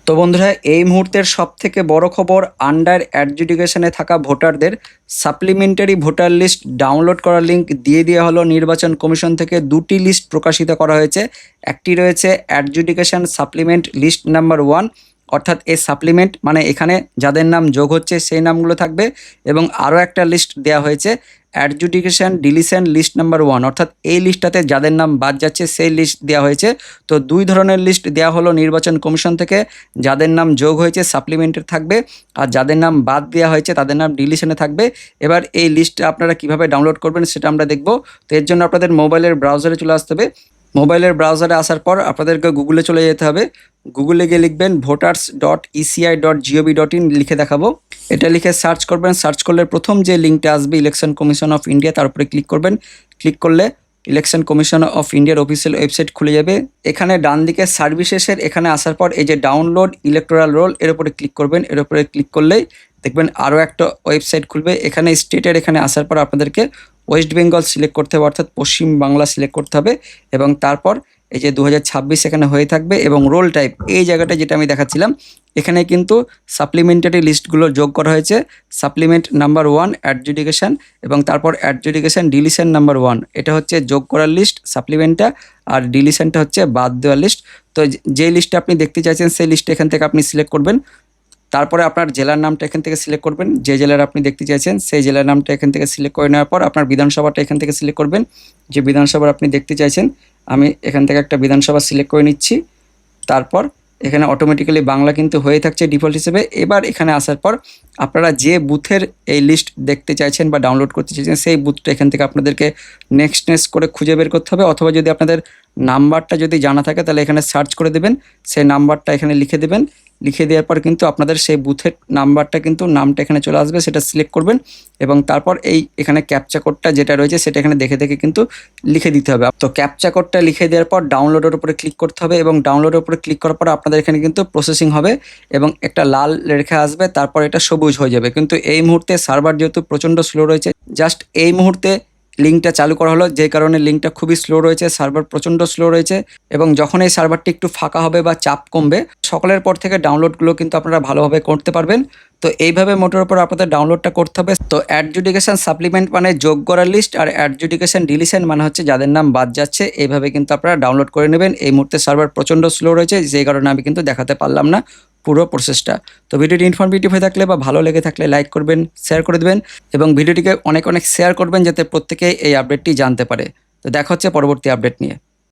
তো বন্ধুরা, এই মুহূর্তের সবথেকে বড় খবর, আন্ডার অ্যাডজুডিকেশনে থাকা ভোটারদের সাপ্লিমেন্টারি ভোটার লিস্ট ডাউনলোড করার লিঙ্ক দিয়ে দেওয়া হলো। নির্বাচন কমিশন থেকে দুটি লিস্ট প্রকাশিত করা হয়েছে। একটি রয়েছে অ্যাডজুডিকেশন সাপ্লিমেন্ট লিস্ট নাম্বার 1, অর্থাৎ এই সাপ্লিমেন্ট মানে এখানে যাদের নাম যোগ হচ্ছে সেই নামগুলো থাকবে, এবং আরও একটা লিস্ট দেওয়া হয়েছে অ্যাডজুডিকেশন ডিলিশন লিস্ট নাম্বার 1, অর্থাৎ এই লিস্টটাতে যাদের নাম বাদ যাচ্ছে সেই লিস্ট দেওয়া হয়েছে। তো দুই ধরনের লিস্ট দেওয়া হলো নির্বাচন কমিশন থেকে। যাদের নাম যোগ হয়েছে সাপ্লিমেন্টের থাকবে, আর যাদের নাম বাদ দেওয়া হয়েছে তাদের নাম ডিলিশনে থাকবে। এবার এই লিস্টটা আপনারা কিভাবে ডাউনলোড করবেন সেটা আমরা দেখব। তো এর জন্য আপনাদের মোবাইলের ব্রাউজারে চলে আসতে হবে। মোবাইলের ব্রাউজারে আসার পর আপনাদেরকে গুগলে চলে যেতে হবে। গুগলে গিয়ে লিখবেন voters.eci.gov.in লিখে দেখাবো। এটা লিখে সার্চ করবেন। সার্চ করলে প্রথম যে লিঙ্কটা আসবে ইলেকশন কমিশন অফ ইন্ডিয়া, তার উপরে ক্লিক করবেন। ক্লিক করলে ইলেকশন কমিশন অফ ইন্ডিয়ার অফিসিয়াল ওয়েবসাইট খুলে যাবে। এখানে ডান দিকে সার্ভিসেসের এখানে আসার পর এই যে ডাউনলোড ইলেকটোরাল রোল, এর উপরে ক্লিক করবেন। এর উপরে ক্লিক করলেই দেখবেন আরও একটা ওয়েবসাইট খুলবে। এখানে স্টেটের এখানে আসার পর আপনাদেরকে ওয়েস্ট বেঙ্গল সিলেক্ট করতে হবে, অর্থাৎ পশ্চিম বাংলা সিলেক্ট করতে হবে, এবং তারপর এই যে 2026 এখানে হয়ে থাকবে, এবং রোল টাইপ এই জায়গাটা যেটা আমি দেখাচ্ছিলাম এখানে কিন্তু সাপ্লিমেন্টারি লিস্টগুলো যোগ করা হয়েছে। সাপ্লিমেন্ট নাম্বার 1 অ্যাডজুডিকেশন, এবং তারপর অ্যাডজুডিকেশন ডিলিশন নাম্বার 1, এটা হচ্ছে যোগ করার লিস্ট সাপ্লিমেন্টটা, আর ডিলিশনটা হচ্ছে বাদ দেওয়ার লিস্ট। তো যে লিস্টটা আপনি দেখতে চাইছেন সেই লিস্টটা এখান থেকে আপনি সিলেক্ট করবেন। তারপরে আপনার জেলার নামটা এখান থেকে সিলেক্ট করবেন। যে জেলার আপনি দেখতে চাইছেন সেই জেলার নামটা এখান থেকে সিলেক্ট করে নেওয়ার পর আপনার বিধানসভাটা এখান থেকে সিলেক্ট করবেন। যে বিধানসভার আপনি দেখতে চাইছেন, আমি এখান থেকে একটা বিধানসভা সিলেক্ট করে নিচ্ছি। তারপর এখানে অটোমেটিক্যালি বাংলা কিন্তু হয়ে থাকছে ডিফল্ট হিসেবে। এবার এখানে আসার পর আপনারা যে বুথের এই লিস্ট দেখতে চাইছেন বা ডাউনলোড করতে চাইছেন সেই বুথটা এখান থেকে আপনাদেরকে নেক্সট করে খুঁজে বের করতে হবে, অথবা যদি আপনাদের নাম্বারটা যদি জানা থাকে তাহলে এখানে সার্চ করে দেবেন, সেই নাম্বারটা এখানে লিখে দেবেন। লিখে দেওয়ার পর কিন্তু আপনাদের সেই বুথের নাম্বারটা কিন্তু নামটা এখানে চলে আসবে, সেটা সিলেক্ট করবেন, এবং তারপর এই এখানে ক্যাপচা কোডটা যেটা রয়েছে সেটা এখানে দেখে দেখে কিন্তু লিখে দিতে হবে। তো ক্যাপচা কোডটা লিখে দেওয়ার পর ডাউনলোডের উপরে ক্লিক করতে হবে, এবং ডাউনলোডের উপরে ক্লিক করার পর আপনাদের এখানে কিন্তু প্রসেসিং হবে, এবং একটা লাল রেখা আসবে, তারপর এটা সবুজ হয়ে যাবে। কিন্তু এই মুহূর্তে সার্ভার যেহেতু প্রচণ্ড স্লো রয়েছে, জাস্ট এই মুহূর্তে লিঙ্কটা চালু করা হলো, যে কারণে লিঙ্কটা খুবই স্লো রয়েছে, সার্ভার প্রচণ্ড স্লো রয়েছে। এবং যখন এই সার্ভারটি একটু ফাঁকা হবে বা চাপ কমবে, সকালের পর থেকে ডাউনলোডগুলো কিন্তু আপনারা ভালোভাবে করতে পারবেন। তো এইভাবে মোটের উপর আপনাদের ডাউনলোডটা করতে হবে। তো অ্যাডজুডিকেশন সাপ্লিমেন্ট মানে যোগ করার লিস্ট, আর অ্যাডজুডিকেশন ডিলিশন মানে হচ্ছে যাদের নাম বাদ যাচ্ছে। এইভাবে কিন্তু আপনারা ডাউনলোড করে নেবেন। এই মুহূর্তে সার্ভার প্রচণ্ড স্লো রয়েছে, যে কারণে আমি কিন্তু দেখাতে পারলাম না পুরো প্রসেসটা। তো ভিডিওটি ইনফরমেটিভ হয়ে থাকলে বা ভালো লেগে থাকলে লাইক করবেন, শেয়ার করে দেবেন, এবং ভিডিওটিকে অনেক অনেক শেয়ার করবেন যাতে প্রত্যেকেই এই আপডেটটি জানতে পারে। তো দেখা হচ্ছে পরবর্তী আপডেট নিয়ে।